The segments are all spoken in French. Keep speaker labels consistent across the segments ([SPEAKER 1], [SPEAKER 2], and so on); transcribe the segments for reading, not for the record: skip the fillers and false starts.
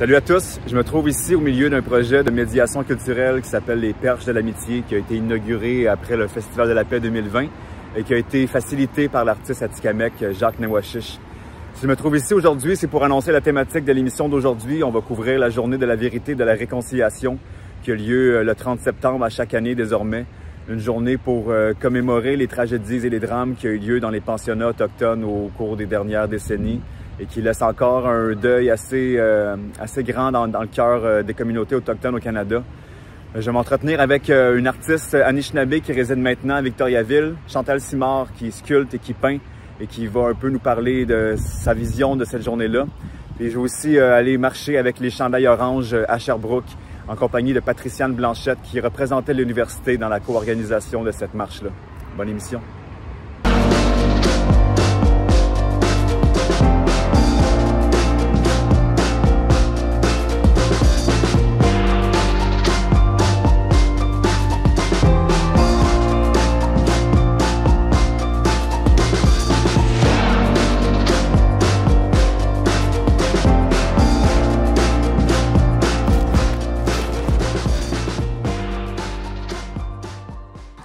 [SPEAKER 1] Salut à tous, je me trouve ici au milieu d'un projet de médiation culturelle qui s'appelle les Perches de l'Amitié, qui a été inauguré après le Festival de la Paix 2020 et qui a été facilité par l'artiste atikamekw Jacques Nawashish. Si je me trouve ici aujourd'hui, c'est pour annoncer la thématique de l'émission d'aujourd'hui. On va couvrir la journée de la vérité et de la réconciliation qui a lieu le 30 septembre à chaque année désormais. Une journée pour commémorer les tragédies et les drames qui ont eu lieu dans les pensionnats autochtones au cours des dernières décennies et qui laisse encore un deuil assez grand dans le cœur des communautés autochtones au Canada. Je vais m'entretenir avec une artiste Anishinaabe qui réside maintenant à Victoriaville, Chantal Simard, qui sculpte et qui peint et qui va un peu nous parler de sa vision de cette journée-là. Et je vais aussi aller marcher avec les chandails orange à Sherbrooke en compagnie de Patriciane Blanchette qui représentait l'université dans la co-organisation de cette marche-là. Bonne émission!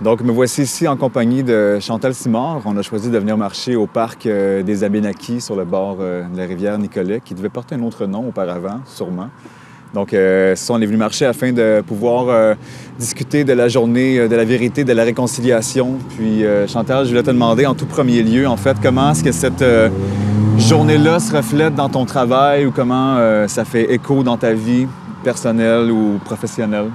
[SPEAKER 1] Donc, me voici ici en compagnie de Chantal Simard. On a choisi de venir marcher au parc des Abénaquis sur le bord de la rivière Nicolet, qui devait porter un autre nom auparavant, sûrement. Donc, on est venu marcher afin de pouvoir discuter de la journée de la vérité, de la réconciliation. Puis, Chantal, je voulais te demander en tout premier lieu, en fait, comment est-ce que cette journée-là se reflète dans ton travail ou comment ça fait écho dans ta vie personnelle ou professionnelle?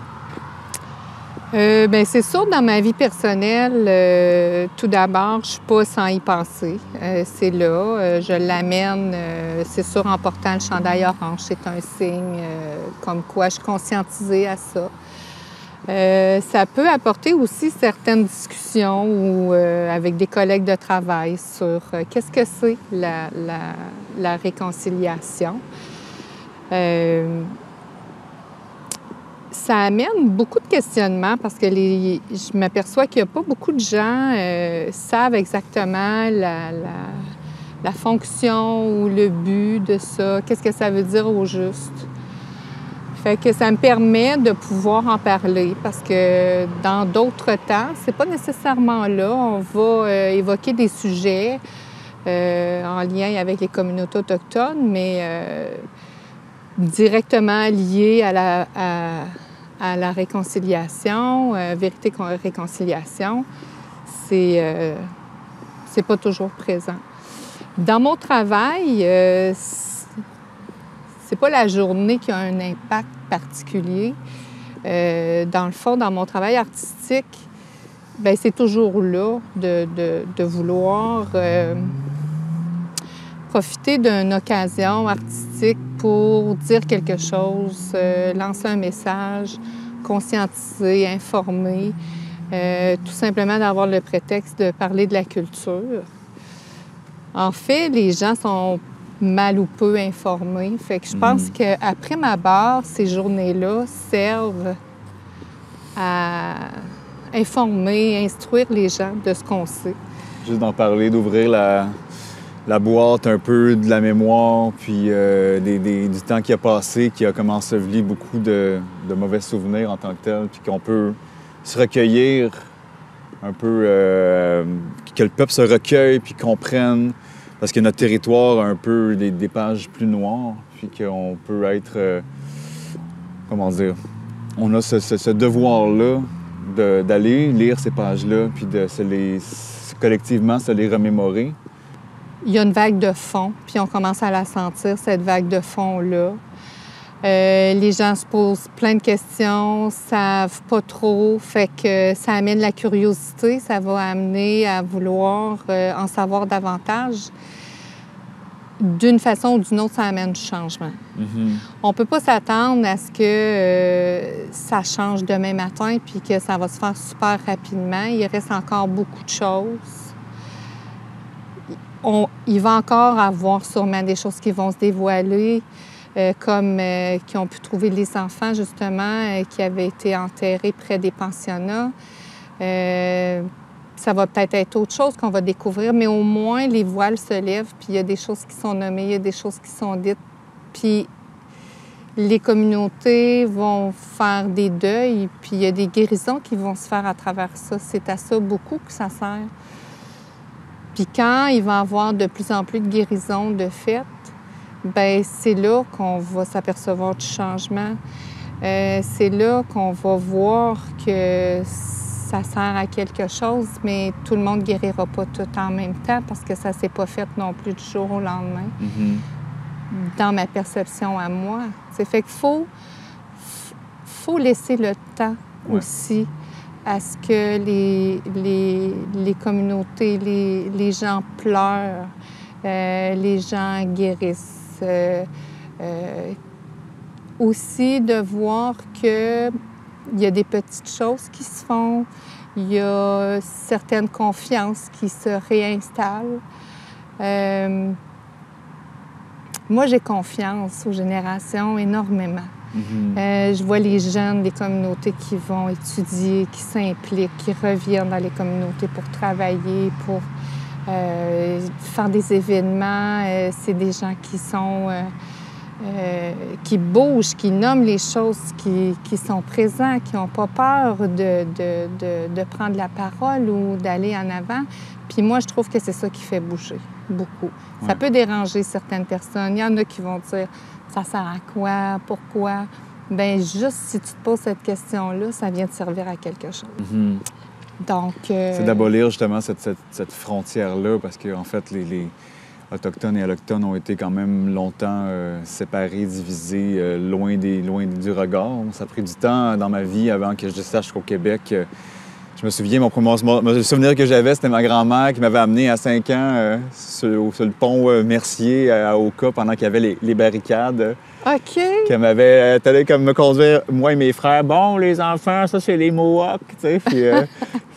[SPEAKER 2] Bien, c'est sûr, dans ma vie personnelle, tout d'abord, je ne suis pas sans y penser. C'est là, je l'amène, c'est sûr, en portant le chandail orange, c'est un signe comme quoi je suis conscientisée à ça. Ça peut apporter aussi certaines discussions ou avec des collègues de travail sur qu'est-ce que c'est la réconciliation. Ça amène beaucoup de questionnements parce que je m'aperçois qu'il n'y a pas beaucoup de gens savent exactement la fonction ou le but de ça, qu'est-ce que ça veut dire au juste. Fait que ça me permet de pouvoir en parler parce que dans d'autres temps, c'est pas nécessairement là. On va évoquer des sujets en lien avec les communautés autochtones, mais directement liés à la réconciliation, vérité réconciliation, c'est pas toujours présent. Dans mon travail, c'est pas la journée qui a un impact particulier. Dans le fond, dans mon travail artistique, bien, c'est toujours là de vouloir profiter d'une occasion artistique pour dire quelque chose, lancer un message, conscientiser, informer, tout simplement d'avoir le prétexte de parler de la culture. En fait, les gens sont mal ou peu informés. Fait que je pense qu'après ma barre, ces journées-là servent à informer, instruire les gens de ce qu'on sait.
[SPEAKER 1] Juste d'en parler, d'ouvrir la boîte un peu de la mémoire, puis du temps qui a passé, qui a comme enseveli beaucoup de mauvais souvenirs en tant que tel, puis qu'on peut se recueillir un peu, que le peuple se recueille, puis comprenne, parce que notre territoire a un peu des pages plus noires, puis qu'on peut être, comment dire, on a ce devoir-là d'aller lire ces pages-là, puis de collectivement se les remémorer.
[SPEAKER 2] Il y a une vague de fond, puis on commence à la sentir, cette vague de fond-là. Les gens se posent plein de questions, savent pas trop, fait que ça amène la curiosité, ça va amener à vouloir en savoir davantage. D'une façon ou d'une autre, ça amène du changement. On peut pas s'attendre à ce que ça change demain matin puis que ça va se faire super rapidement. Il reste encore beaucoup de choses. Il va encore avoir sûrement des choses qui vont se dévoiler, comme qui ont pu trouver les enfants, justement, qui avaient été enterrés près des pensionnats. Ça va peut-être être autre chose qu'on va découvrir, mais au moins, les voiles se lèvent, puis il y a des choses qui sont nommées, il y a des choses qui sont dites. Puis les communautés vont faire des deuils, puis il y a des guérisons qui vont se faire à travers ça. C'est à ça beaucoup que ça sert. Puis quand il va y avoir de plus en plus de guérisons de fait, bien, c'est là qu'on va s'apercevoir du changement. C'est là qu'on va voir que ça sert à quelque chose, mais tout le monde ne guérira pas tout en même temps parce que ça ne s'est pas fait non plus du jour au lendemain, dans ma perception à moi. C'est fait qu'il faut laisser le temps aussi à ce que les communautés, les gens pleurent, les gens guérissent. Aussi de voir qu'il y a des petites choses qui se font, il y a certaines confiances qui se réinstallent. Moi, j'ai confiance aux générations énormément. Je vois les jeunes des communautés qui vont étudier, qui s'impliquent, qui reviennent dans les communautés pour travailler, pour faire des événements. C'est des gens qui sont... qui bougent, qui nomment les choses, qui sont présents, qui n'ont pas peur de prendre la parole ou d'aller en avant. Puis moi, je trouve que c'est ça qui fait bouger beaucoup. Ça peut déranger certaines personnes. Il y en a qui vont dire « ça sert à quoi? Pourquoi? » Bien, juste si tu te poses cette question-là, ça vient te servir à quelque chose. Donc...
[SPEAKER 1] C'est d'abolir justement cette frontière-là parce qu'en fait, les Autochtones et Allochtones ont été quand même longtemps séparés, divisés, loin du regard. Ça a pris du temps dans ma vie avant que je sache qu'au Québec, je me souviens, le souvenir que j'avais, c'était ma grand-mère qui m'avait amené à 5 ans sur le pont Mercier à Oka pendant qu'il y avait les barricades.
[SPEAKER 2] OK.
[SPEAKER 1] Qu'elle m'avait allée comme me conduire, moi et mes frères. Bon, les enfants, ça, c'est les Mohawks, tu sais. Puis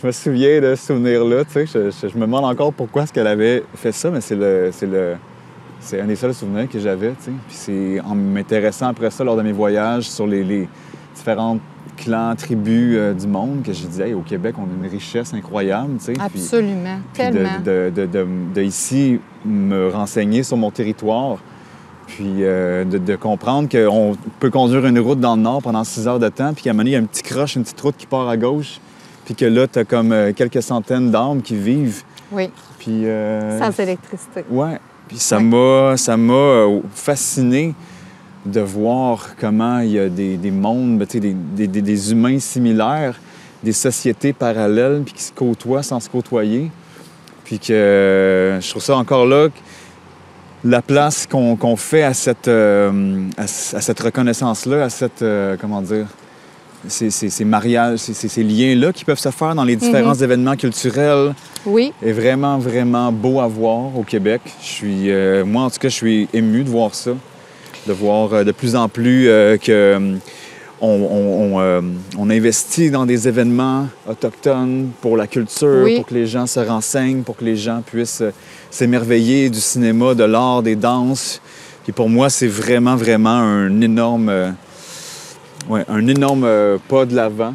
[SPEAKER 1] je me souviens de ce souvenir-là, tu sais. Je me demande encore pourquoi est-ce qu'elle avait fait ça, mais c'est un des seuls souvenirs que j'avais, tu sais. Puis c'est en m'intéressant après ça, lors de mes voyages, sur les différents clans, tribus du monde, que je disais, hey, au Québec, on a une richesse incroyable, tu sais.
[SPEAKER 2] Absolument, tellement.
[SPEAKER 1] De ici, me renseigner sur mon territoire, puis de comprendre qu'on peut conduire une route dans le nord pendant 6 heures de temps, puis qu'à un moment donné, il y a un petit croche, une petite route qui part à gauche, puis que là, tu as comme quelques centaines d'âmes qui vivent.
[SPEAKER 2] Oui.
[SPEAKER 1] Puis,
[SPEAKER 2] sans électricité.
[SPEAKER 1] Oui. Puis ça m'a fasciné de voir comment il y a des mondes, tu sais, des humains similaires, des sociétés parallèles, puis qui se côtoient sans se côtoyer. Puis que je trouve ça encore là, la place qu'on fait à cette reconnaissance-là, à cette, comment dire, ces mariages, ces liens-là qui peuvent se faire dans les différents événements culturels, est vraiment, vraiment beau à voir au Québec. Moi, en tout cas, je suis ému de voir ça, de voir de plus en plus on investit dans des événements autochtones pour la culture, pour que les gens se renseignent, pour que les gens puissent s'émerveiller du cinéma, de l'art, des danses. Puis pour moi, c'est vraiment, vraiment un énorme pas de l'avant.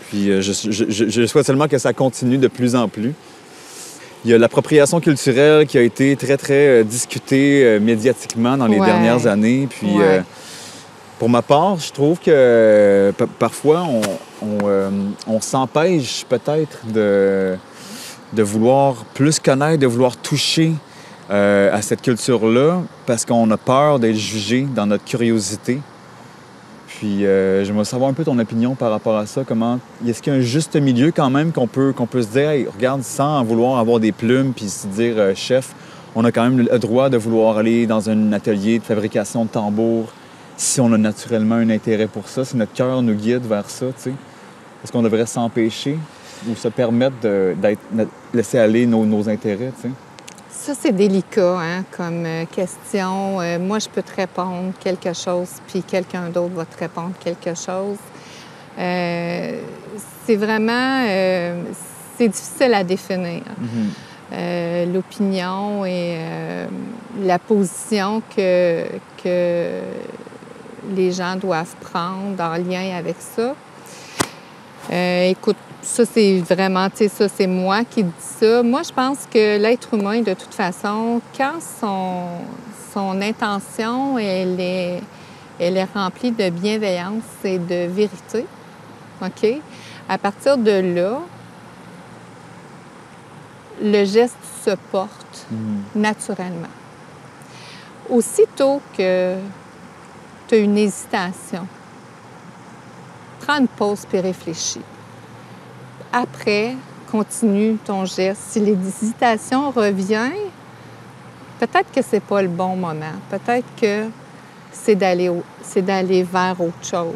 [SPEAKER 1] Puis je souhaite seulement que ça continue de plus en plus. Il y a l'appropriation culturelle qui a été très, très discutée médiatiquement dans les dernières années. Puis pour ma part, je trouve que parfois, on s'empêche peut-être de vouloir plus connaître, de vouloir toucher à cette culture-là parce qu'on a peur d'être jugé dans notre curiosité. Puis j'aimerais savoir un peu ton opinion par rapport à ça. Est-ce qu'il y a un juste milieu quand même qu'on peut se dire, hey, regarde, sans vouloir avoir des plumes puis se dire, chef, on a quand même le droit de vouloir aller dans un atelier de fabrication de tambours si on a naturellement un intérêt pour ça, si notre cœur nous guide vers ça, tu sais. Est-ce qu'on devrait s'empêcher ou se permettre de laisser aller nos intérêts, tu sais?
[SPEAKER 2] Ça, c'est délicat comme question. Moi, je peux te répondre quelque chose, puis quelqu'un d'autre va te répondre quelque chose. C'est vraiment... c'est difficile à définir. L'opinion et la position que les gens doivent prendre en lien avec ça. Écoute, ça, c'est vraiment, tu sais, ça, c'est moi qui dis ça. Moi, je pense que l'être humain, de toute façon, quand son intention, elle est elle est remplie de bienveillance et de vérité. OK? À partir de là, le geste se porte naturellement. Aussitôt que tu as une hésitation, prends une pause puis réfléchis. Après, continue ton geste. Si l'hésitation revient, peut-être que c'est pas le bon moment. Peut-être que c'est d'aller vers autre chose.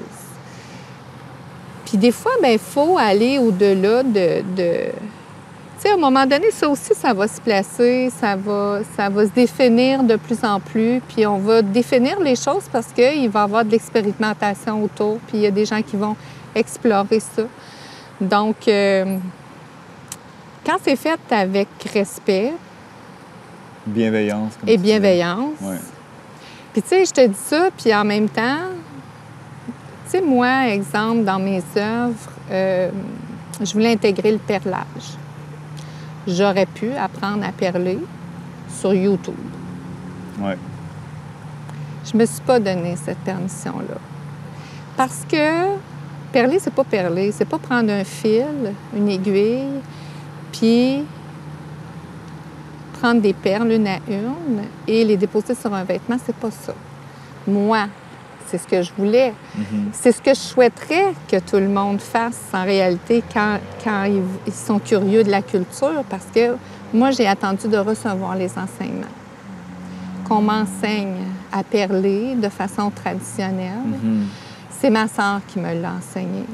[SPEAKER 2] Puis des fois, il faut aller au-delà de... Tu sais, à un moment donné, ça aussi, ça va se placer, ça va se définir de plus en plus. Puis on va définir les choses parce qu'il va y avoir de l'expérimentation autour. Puis il y a des gens qui vont explorer ça. Donc, quand c'est fait avec respect...
[SPEAKER 1] Bienveillance.
[SPEAKER 2] Et bienveillance.
[SPEAKER 1] Ouais.
[SPEAKER 2] Puis tu sais, je te dis ça, puis en même temps, tu sais, moi, exemple, dans mes œuvres, je voulais intégrer le perlage. J'aurais pu apprendre à perler sur YouTube.
[SPEAKER 1] Ouais.
[SPEAKER 2] Je me suis pas donné cette permission-là. Parce que perler, c'est pas perler. C'est pas prendre un fil, une aiguille, puis prendre des perles une à une et les déposer sur un vêtement. C'est pas ça. Moi, c'est ce que je voulais. C'est ce que je souhaiterais que tout le monde fasse en réalité quand ils sont curieux de la culture, parce que moi, j'ai attendu de recevoir les enseignements. Qu'on m'enseigne à perler de façon traditionnelle. C'est ma sœur qui me l'a enseigné.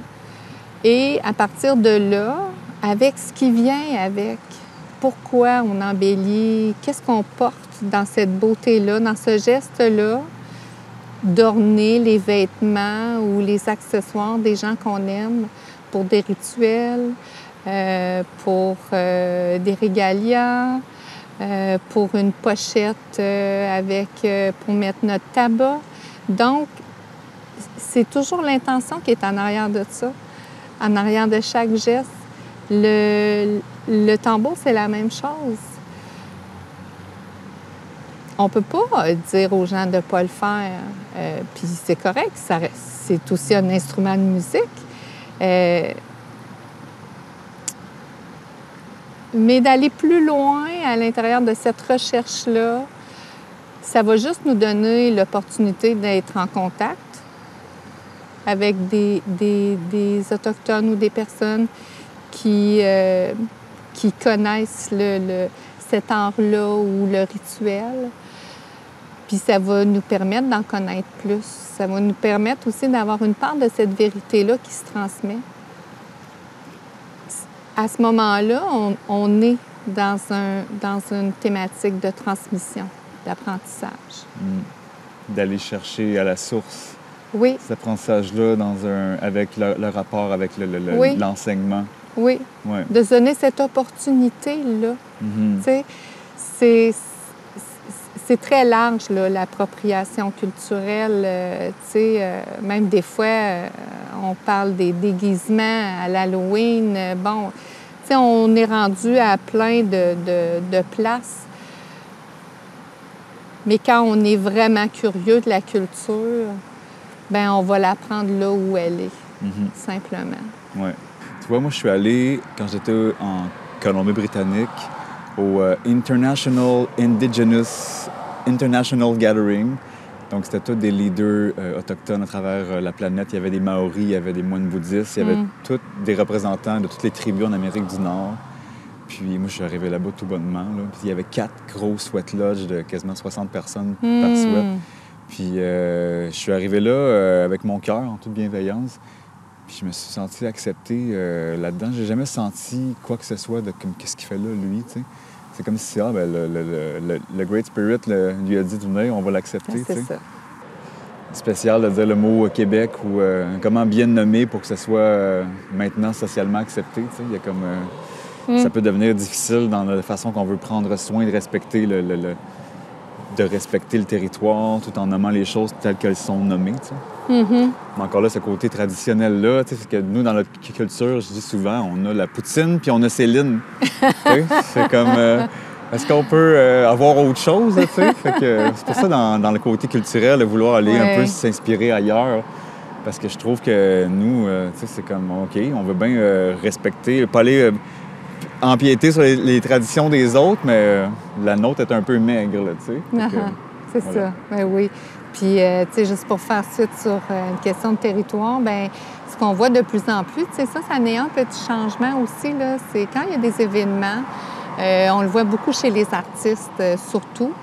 [SPEAKER 2] Et à partir de là, avec ce qui vient avec, pourquoi on embellit, qu'est-ce qu'on porte dans cette beauté-là, dans ce geste-là, d'orner les vêtements ou les accessoires des gens qu'on aime pour des rituels, pour des régalias, pour une pochette pour mettre notre tabac. Donc, c'est toujours l'intention qui est en arrière de ça, en arrière de chaque geste. Le tambour, c'est la même chose. On ne peut pas dire aux gens de ne pas le faire. Puis c'est correct, c'est aussi un instrument de musique. Mais d'aller plus loin à l'intérieur de cette recherche-là, ça va juste nous donner l'opportunité d'être en contact avec des Autochtones ou des personnes qui connaissent cet art-là ou le rituel. Puis ça va nous permettre d'en connaître plus. Ça va nous permettre aussi d'avoir une part de cette vérité-là qui se transmet. À ce moment-là, on est dans une thématique de transmission, d'apprentissage.
[SPEAKER 1] D'aller chercher à la source.
[SPEAKER 2] Oui.
[SPEAKER 1] Cet apprentissage-là avec le rapport avec
[SPEAKER 2] oui.
[SPEAKER 1] l'enseignement.
[SPEAKER 2] Oui.
[SPEAKER 1] Ouais.
[SPEAKER 2] De se donner cette opportunité-là. Tu sais, c'est très large, là, l'appropriation culturelle. Tu sais, même des fois, on parle des déguisements à l'Halloween. Bon, tu sais, on est rendu à plein de places. Mais quand on est vraiment curieux de la culture, bien, on va l'apprendre là où elle est, simplement.
[SPEAKER 1] Oui. Tu vois, moi, je suis allé, quand j'étais en Colombie-Britannique, au International Gathering. Donc, c'était tous des leaders autochtones à travers la planète. Il y avait des Maoris, il y avait des moines bouddhistes, il y avait tous des représentants de toutes les tribus en Amérique du Nord. Puis moi, je suis arrivé là-bas tout bonnement. Là. Puis il y avait 4 gros sweat lodges de quasiment 60 personnes par sweat. Puis je suis arrivé là avec mon cœur, en toute bienveillance. Puis je me suis senti accepté là-dedans. J'ai jamais senti quoi que ce soit de qu'est-ce qu'il fait là, lui, tu sais. C'est comme si le Great Spirit lui a dit de venir, on va l'accepter.
[SPEAKER 2] C'est ça.
[SPEAKER 1] Spécial de dire le mot Québec ou comment bien nommer pour que ce soit maintenant socialement accepté. Tu sais. Il y a comme ça peut devenir difficile dans la façon qu'on veut prendre soin de respecter de respecter le territoire tout en nommant les choses telles qu'elles sont nommées. Tu sais. Mais encore là, ce côté traditionnel-là, tu sais, c'est que nous, dans notre culture, je dis souvent, on a la poutine puis on a Céline. Tu sais, c'est comme... Est-ce qu'on peut avoir autre chose, tu sais? C'est pour ça, dans le côté culturel, de vouloir aller un peu s'inspirer ailleurs. Parce que je trouve que nous, tu sais, c'est comme, OK, on veut bien respecter, pas aller empiéter sur les traditions des autres, mais la nôtre est un peu maigre, là, tu sais.
[SPEAKER 2] C'est ça, ben oui. Puis, tu sais, juste pour faire suite sur une question de territoire, bien, ce qu'on voit de plus en plus, tu sais, ça en est un petit changement aussi, là, c'est quand il y a des événements, on le voit beaucoup chez les artistes, surtout,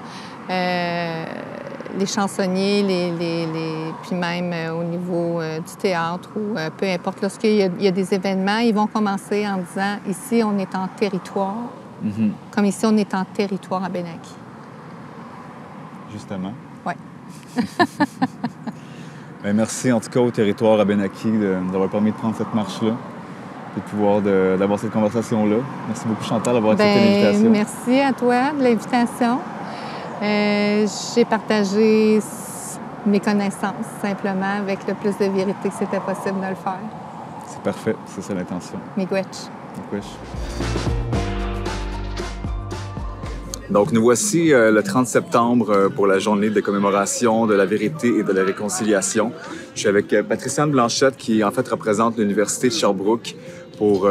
[SPEAKER 2] les chansonniers, puis même au niveau du théâtre ou peu importe, lorsqu'il y a des événements, ils vont commencer en disant « Ici, on est en territoire comme ici, on est en territoire Abénaki. »
[SPEAKER 1] Justement.
[SPEAKER 2] Oui.
[SPEAKER 1] Bien, merci en tout cas au territoire Abénaki d'avoir permis de prendre cette marche-là et de pouvoir d'avoir cette conversation-là. Merci beaucoup Chantal d'avoir accepté l'invitation.
[SPEAKER 2] Merci à toi de l'invitation. J'ai partagé mes connaissances simplement avec le plus de vérité que c'était possible de le faire.
[SPEAKER 1] C'est parfait, c'est ça l'intention.
[SPEAKER 2] Miigwech.
[SPEAKER 1] Miigwech. Donc, nous voici le 30 septembre pour la journée de commémoration de la vérité et de la réconciliation. Je suis avec Patriciane Blanchette qui, en fait, représente l'Université de Sherbrooke pour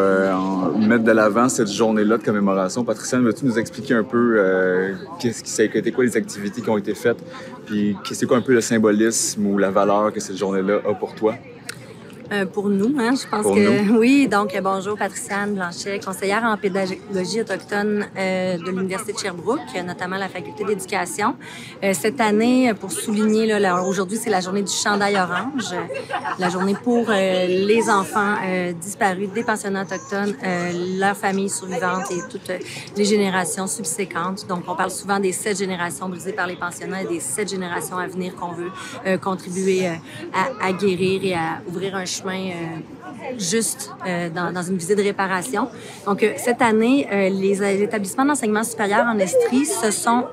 [SPEAKER 1] mettre de l'avant cette journée-là de commémoration. Patriciane, veux-tu nous expliquer un peu c'était quoi les activités qui ont été faites, puis c'est quoi un peu le symbolisme ou la valeur que cette journée-là a pour toi?
[SPEAKER 3] Pour nous, hein, je pense
[SPEAKER 1] pour
[SPEAKER 3] que
[SPEAKER 1] nous.
[SPEAKER 3] oui. Donc, bonjour, Patriciane Blanchet, conseillère en pédagogie autochtone de l'Université de Sherbrooke, notamment la faculté d'éducation. Cette année, pour souligner, aujourd'hui, c'est la journée du chandail orange, la journée pour les enfants disparus des pensionnats autochtones, leurs familles survivantes et toutes les générations subséquentes. Donc, on parle souvent des 7 générations brisées par les pensionnats et des 7 générations à venir qu'on veut contribuer à guérir et à ouvrir un chemin juste dans une visée de réparation. Donc, cette année, les établissements d'enseignement supérieur en Estrie se sont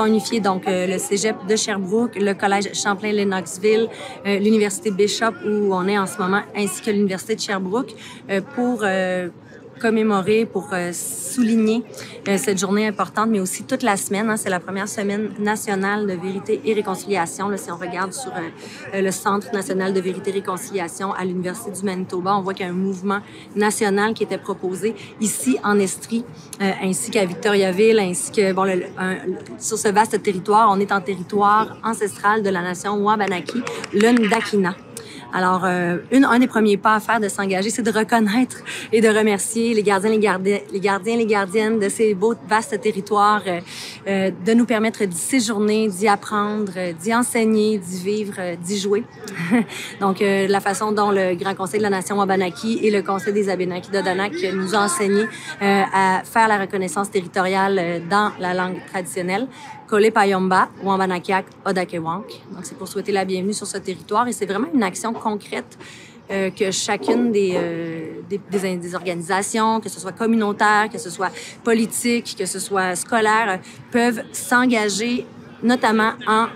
[SPEAKER 3] unifiés. Donc, le Cégep de Sherbrooke, le Collège Champlain-Lennoxville, l'Université Bishop, où on est en ce moment, ainsi que l'Université de Sherbrooke, pour commémorer, pour souligner cette journée importante, mais aussi toute la semaine. Hein, c'est la première semaine nationale de vérité et réconciliation. Là, si on regarde sur le Centre national de vérité et réconciliation à l'Université du Manitoba, on voit qu'il y a un mouvement national qui était proposé ici en Estrie, ainsi qu'à Victoriaville, ainsi que sur ce vaste territoire, on est en territoire ancestral de la nation Wabanaki, le Ndakina. Alors, un des premiers pas à faire de s'engager, c'est de reconnaître et de remercier les gardiens, les gardiennes de ces beaux, vastes territoires, de nous permettre d'y séjourner, d'y apprendre, d'y enseigner, d'y vivre, d'y jouer. Donc, la façon dont le Grand Conseil de la Nation Wabanaki et le Conseil des Abénakis d'Odanak nous ont enseigné à faire la reconnaissance territoriale dans la langue traditionnelle. Kole Payomba, Wambanakiak, Odakewank. Donc, c'est pour souhaiter la bienvenue sur ce territoire et c'est vraiment une action concrète que chacune des organisations, que ce soit communautaire, que ce soit politique, que ce soit scolaire, peuvent s'engager, notamment en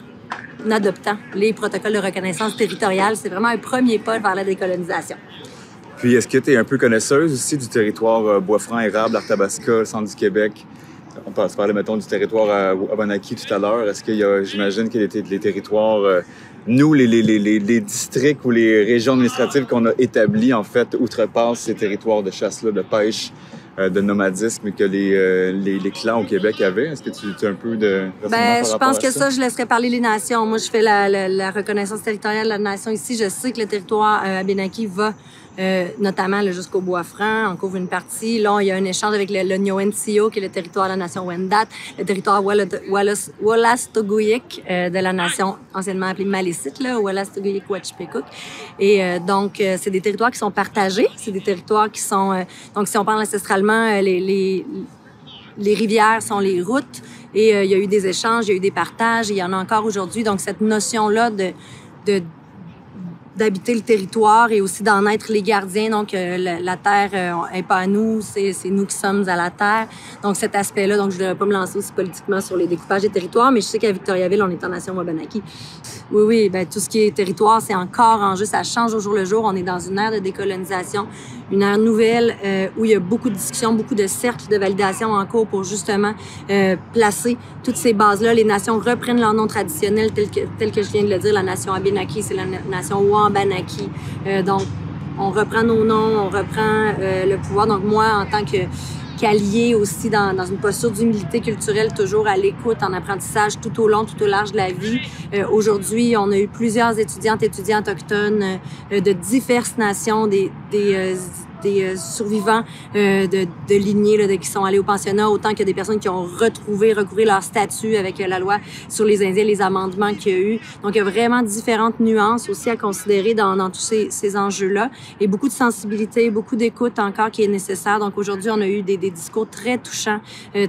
[SPEAKER 3] adoptant les protocoles de reconnaissance territoriale. C'est vraiment un premier pas vers la décolonisation.
[SPEAKER 1] Puis, est-ce que tu es un peu connaisseuse aussi du territoire Bois-Franc, Arthabasca, le centre du Québec? On peut se parler, mettons, du territoire à Wabanaki tout à l'heure. Est-ce qu'il y a, j'imagine que les territoires, nous, les districts ou les régions administratives qu'on a établies, en fait, outrepassent ces territoires de chasse-là, de pêche, de nomadisme que les clans au Québec avaient? Est-ce que tu as un peu de
[SPEAKER 3] je pense que ça, je laisserais parler les nations. Moi, je fais la reconnaissance territoriale de la nation ici. Je sais que le territoire Abénaki va notamment jusqu'au Bois-Franc, en couvre une partie. Là, il y a un échange avec le Nyo-Ntio, qui est le territoire de la nation Wendat, le territoire Wallace-Togoyik de la nation anciennement appelée Malécite, Wallace-Togoyik-Wachipekuk. Et donc, c'est des territoires qui sont partagés. C'est des territoires qui sont... donc, si on parle ancestralement, les rivières sont les routes. Et il y a eu des échanges, il y a eu des partages, et il y en a encore aujourd'hui. Donc, cette notion-là d'habiter le territoire et aussi d'en être les gardiens. Donc, la terre n'est pas à nous, c'est nous qui sommes à la terre. Donc, cet aspect-là, donc je ne devrais pas me lancer aussi politiquement sur les découpages des territoires, mais je sais qu'à Victoriaville, on est en nation Wabanaki. Oui, tout ce qui est territoire, c'est encore en jeu, ça change au jour le jour. On est dans une ère de décolonisation, une ère nouvelle où il y a beaucoup de discussions, beaucoup de cercles de validation en cours pour justement placer toutes ces bases-là. Les nations reprennent leurs noms traditionnels tels que je viens de le dire. La nation Abénaki, c'est la nation Ouambanaki. Donc, on reprend nos noms, on reprend le pouvoir. Donc, moi, en tant qu'allié aussi dans une posture d'humilité culturelle, toujours à l'écoute, en apprentissage tout au long, tout au large de la vie. Aujourd'hui, on a eu plusieurs étudiants autochtones de diverses nations, des survivants de lignées là, qui sont allés au pensionnat, autant que des personnes qui ont recouvré leur statut avec la loi sur les Indiens, les amendements qu'il y a eu. Donc, il y a vraiment différentes nuances aussi à considérer dans tous ces enjeux-là. Et beaucoup de sensibilité, beaucoup d'écoute encore qui est nécessaire. Donc, aujourd'hui, on a eu des discours très touchants,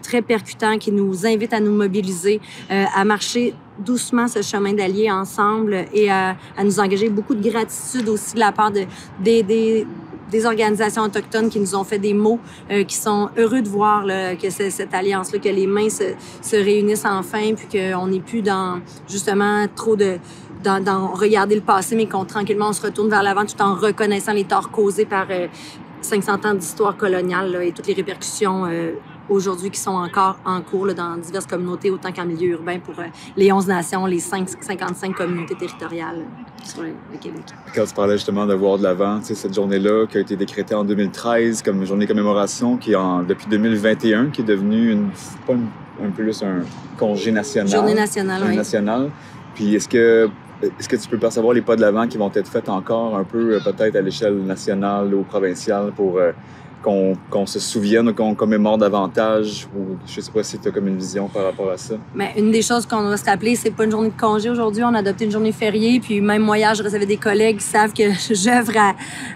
[SPEAKER 3] très percutants, qui nous invitent à nous mobiliser, à marcher doucement ce chemin d'alliés ensemble et à nous engager. Beaucoup de gratitude aussi de la part des organisations autochtones qui nous ont fait des mots, qui sont heureux de voir là, que cette alliance-là, que les mains se réunissent enfin, puis qu'on n'est plus dans justement trop dans regarder le passé, mais qu'on tranquillement on se retourne vers l'avant tout en reconnaissant les torts causés par 500 ans d'histoire coloniale là, et toutes les répercussions aujourd'hui qui sont encore en cours là, dans diverses communautés, autant qu'en milieu urbain pour les 11 nations, les 55 communautés territoriales sur le Québec.
[SPEAKER 1] Quand tu parlais justement de voir de l'avant, cette journée-là qui a été décrétée en 2013 comme journée de commémoration, qui est depuis 2021, qui est devenue un peu plus un congé national.
[SPEAKER 3] Journée nationale, oui.
[SPEAKER 1] Nationale. Puis est-ce que tu peux percevoir les pas de l'avant qui vont être faits encore un peu peut-être à l'échelle nationale ou provinciale pour qu'on se souvienne ou qu'on commémore davantage, ou je sais pas si tu as comme une vision par rapport à ça.
[SPEAKER 3] Mais une des choses qu'on va se rappeler, c'est pas une journée de congé aujourd'hui, on a adopté une journée fériée, puis même moi hier, je recevais des collègues qui savent que j'œuvre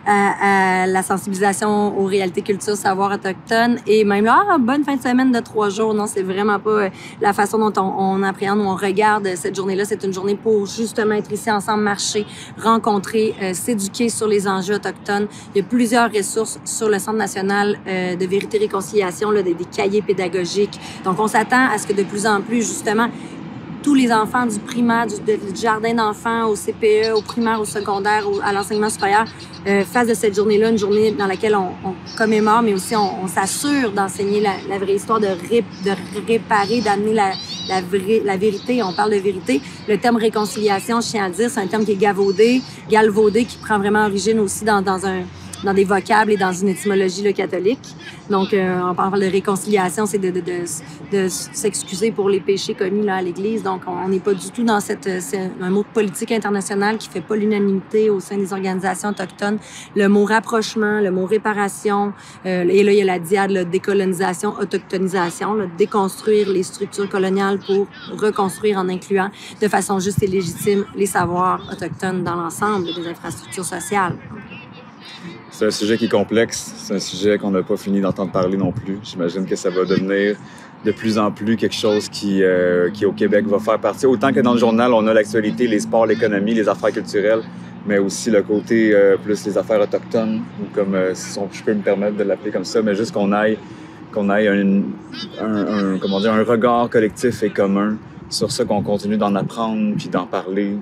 [SPEAKER 3] à la sensibilisation aux réalités culturelles, savoirs autochtones, et même là, bonne fin de semaine de 3 jours, non, c'est vraiment pas la façon dont on appréhende ou on regarde cette journée-là. C'est une journée pour justement être ici ensemble, marcher, rencontrer, s'éduquer sur les enjeux autochtones. Il y a plusieurs ressources sur le Centre national de vérité et réconciliation, là, des cahiers pédagogiques. Donc, on s'attend à ce que de plus en plus, justement, tous les enfants du primaire, du jardin d'enfants, au CPE, au primaire, au secondaire, à l'enseignement supérieur, fassent de cette journée-là une journée dans laquelle on commémore, mais aussi on s'assure d'enseigner la vraie histoire, de réparer, d'amener la vérité. On parle de vérité. Le terme réconciliation, je tiens à le dire, c'est un terme qui est galvaudé, qui prend vraiment origine aussi dans des vocables et dans une étymologie là, catholique. Donc, on parle de réconciliation, c'est de s'excuser pour les péchés commis là, à l'Église. Donc, on n'est pas du tout dans c'est un mot de politique internationale qui fait pas l'unanimité au sein des organisations autochtones. Le mot rapprochement, le mot réparation, et là, il y a la diade, là, décolonisation, autochtonisation, là, déconstruire les structures coloniales pour reconstruire en incluant de façon juste et légitime les savoirs autochtones dans l'ensemble des infrastructures sociales.
[SPEAKER 1] C'est un sujet qui est complexe, c'est un sujet qu'on n'a pas fini d'entendre parler non plus. J'imagine que ça va devenir de plus en plus quelque chose qui au Québec va faire partie. Autant que dans le journal, on a l'actualité, les sports, l'économie, les affaires culturelles, mais aussi le côté plus les affaires autochtones, ou comme si je peux me permettre de l'appeler comme ça, mais juste qu'on ait un regard collectif et commun sur ça, qu'on continue d'en apprendre puis d'en parler.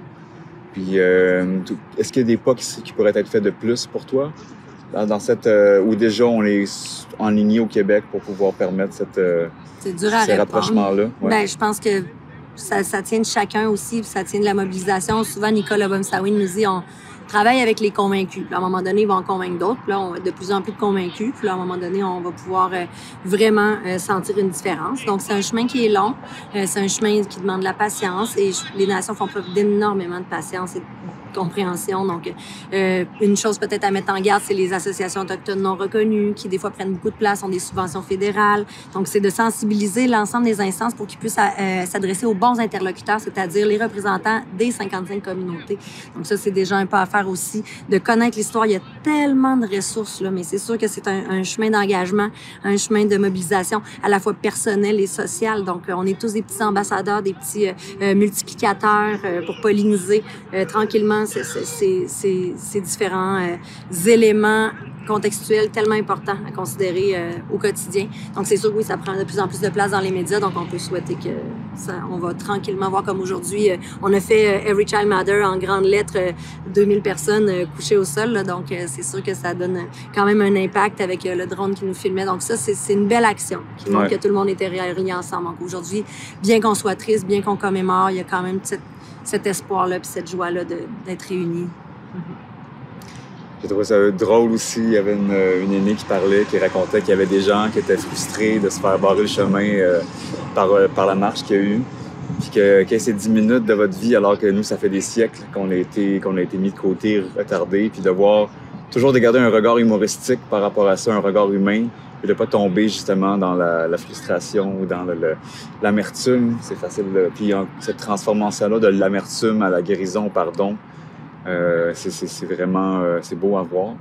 [SPEAKER 1] Puis, est-ce qu'il y a des pas qui pourraient être faits de plus pour toi dans cette où déjà on est enligné au Québec pour pouvoir permettre ces rapprochements-là? Ouais.
[SPEAKER 3] Ben, je pense que ça tient de chacun aussi, ça tient de la mobilisation. Souvent, Nicolas Bomsawin nous dit on travaille avec les convaincus. Puis à un moment donné, ils vont en convaincre d'autres. Puis là, on va être de plus en plus de convaincus. Puis là, à un moment donné, on va pouvoir vraiment sentir une différence. Donc, c'est un chemin qui est long. C'est un chemin qui demande de la patience. Et les nations font preuve d'énormément de patience et de compréhension. Donc, une chose peut-être à mettre en garde, c'est les associations autochtones non reconnues qui, des fois, prennent beaucoup de place, ont des subventions fédérales. Donc, c'est de sensibiliser l'ensemble des instances pour qu'ils puissent s'adresser aux bons interlocuteurs, c'est-à-dire les représentants des 55 communautés. Donc, ça, c'est déjà un pas à faire aussi, de connaître l'histoire. Il y a tellement de ressources, là, mais c'est sûr que c'est un chemin d'engagement, un chemin de mobilisation à la fois personnelle et sociale. Donc, on est tous des petits ambassadeurs, des petits multiplicateurs pour polliniser tranquillement ces différents éléments contextuels tellement importants à considérer au quotidien. Donc, c'est sûr que oui, ça prend de plus en plus de place dans les médias, donc on peut souhaiter que on va tranquillement voir comme aujourd'hui. On a fait Every Child Matter en grandes lettres, 2000 personnes couchées au sol. Là, donc, c'est sûr que ça donne quand même un impact avec le drone qui nous filmait. Donc ça, c'est une belle action qui montre que tout le monde était réuni ensemble. Donc aujourd'hui, bien qu'on soit triste, bien qu'on commémore, il y a quand même cet espoir-là puis cette joie-là d'être réunis.
[SPEAKER 1] J'ai trouvé ça drôle aussi. Il y avait une aînée qui parlait, qui racontait qu'il y avait des gens qui étaient frustrés de se faire barrer le chemin par la marche qu'il y a eu. Puis que c'est 10 minutes de votre vie, alors que nous, ça fait des siècles qu'on a été mis de côté, retardés. Puis de voir, toujours de garder un regard humoristique par rapport à ça, un regard humain, et de ne pas tomber justement dans la frustration ou dans l'amertume. C'est facile. Puis cette transformation-là de l'amertume à la guérison, au pardon, c'est vraiment c'est beau à voir.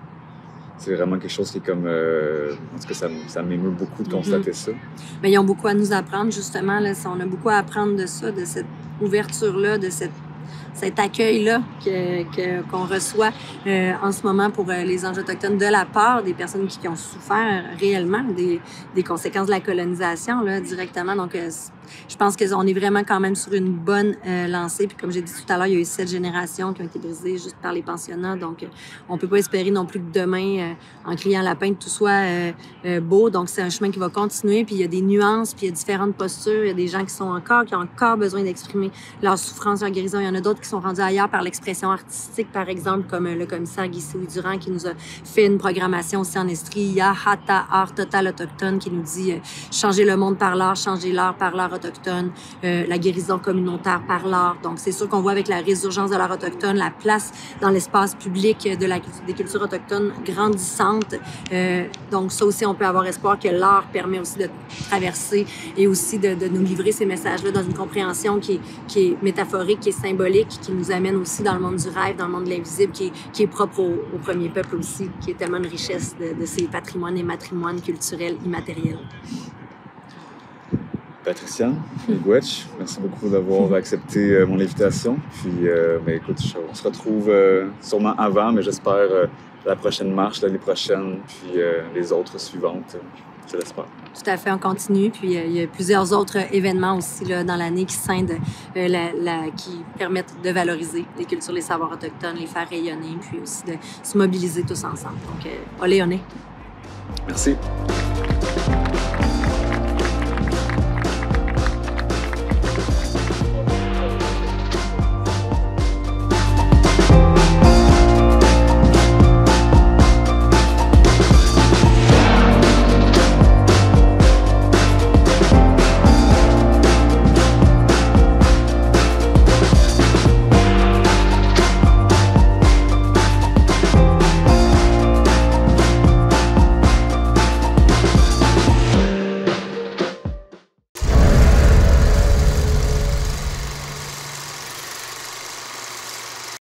[SPEAKER 1] C'est vraiment quelque chose qui est comme... en tout cas, ça m'émeut beaucoup de constater ça.
[SPEAKER 3] Mais ils ont beaucoup à nous apprendre, justement. Là, on a beaucoup à apprendre de ça, de cette ouverture-là, de cet accueil-là qu'on reçoit en ce moment pour les anges autochtones de la part des personnes qui ont souffert réellement des conséquences de la colonisation là, directement. Donc, je pense qu'on est vraiment quand même sur une bonne lancée. Puis comme j'ai dit tout à l'heure, il y a eu 7 générations qui ont été brisées juste par les pensionnats. Donc, on peut pas espérer non plus que demain, en criant lapin, que tout soit beau. Donc, c'est un chemin qui va continuer. Puis il y a des nuances, puis il y a différentes postures. Il y a des gens qui ont encore besoin d'exprimer leur souffrance, leur guérison. Il y en a d'autres qui sont rendus ailleurs par l'expression artistique, par exemple, comme le commissaire Guy Durand qui nous a fait une programmation aussi en Estrie. Il y a Hata, Art Total Autochtone, qui nous dit changer le monde par l'art, changer l'art par l'art autochtone, la guérison communautaire par l'art. Donc, c'est sûr qu'on voit avec la résurgence de l'art autochtone, la place dans l'espace public des cultures autochtones grandissante. Donc, ça aussi, on peut avoir espoir que l'art permet aussi de traverser et aussi de nous livrer ces messages-là dans une compréhension qui est métaphorique, qui est symbolique, qui nous amène aussi dans le monde du rêve, dans le monde de l'invisible, qui est propre au premier peuple aussi, qui est tellement une richesse de ces patrimoines et matrimoines culturels immatériels.
[SPEAKER 1] Patriciane Miigwech, merci beaucoup d'avoir accepté mon invitation. Puis, écoute, on se retrouve sûrement avant, mais j'espère la prochaine marche l'année prochaine, puis les autres suivantes, je l'espère.
[SPEAKER 3] Tout à fait, on continue. Puis il y a plusieurs autres événements aussi là, dans l'année qui scindent, qui permettent de valoriser les cultures, les savoirs autochtones, les faire rayonner, puis aussi de se mobiliser tous ensemble. Donc, olé, on est.
[SPEAKER 1] Merci.